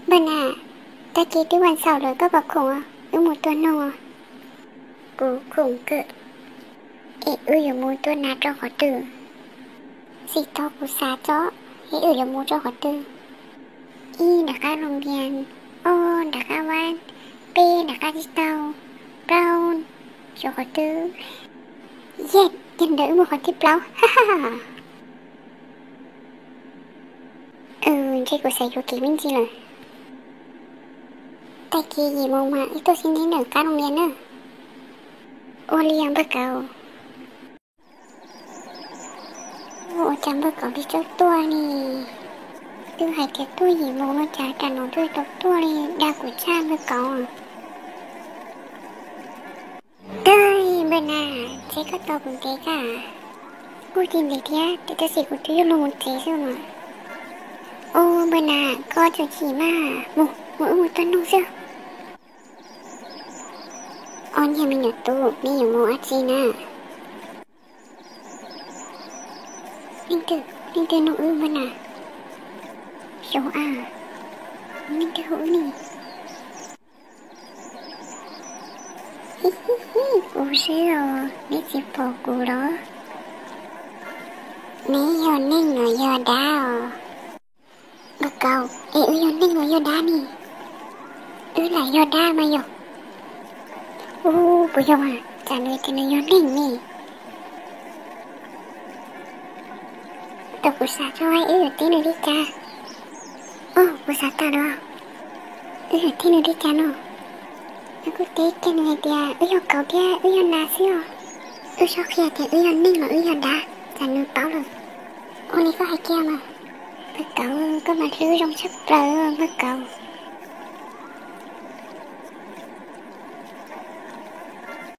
Bên à, ta chỉ tớiวันเสาร์เลยก็บอกคงอ่ะmột tuần nông à. Cú khủng cự. Ở một tuần nào cho khó tử. Xì to cú xá chó. Ở một cho khó tử. Đã cá rồng biển. Đã cá van. P đã cá đi tàu. Brown cho khó tử. Yes, nhân đỡ một khó tiếp lâu. Chứ cô sẽ vô ký minh gì rồi. Tại kia gì mong mà ít tôi xin đến ở cá rồng biển nữa. Liang bắt cầu. Chẳng bắt cầu đi cho tua nè. Tôi hay cái tôi gì mong nó trả trả nó tôi tóc tua nè. Đa của cha bắt cầu à. Đây bên à, chế có tàu cũng thế cả. Cô tìm để thế, để tôi sẽ của tôi luôn một thế rồi mà. Bên à, có cho chị mà. Một tuần nông chưa? Nhà mình ở tù, mình ở mùa ác gì nè. Mình từ nụ bên à. Số à. Mình từ hữu nè. Cô sẽ rồi, biết gì bỏ cô đó. Nè giờ nên ngồi giờ đá. Bắt cầu, giờ nên ngồi giờ đá nè. Lại giờ đá mà giờ. Bây giờ à, trả lời thì nó giờ nên nè. Tao cũng xả cho ai ở tí nữa đi cha. Cũng xả tao đó. Ở tí nữa đi cha nó. Nó cứ tí cái này thì giờ cậu thì giờ nà xíu. Sau khi thì giờ ninh mà giờ đá. Trả lời bảo rồi. Này có hai kia mà. Bắt cậu có mà thứ trong sắp rồi bắt cậu.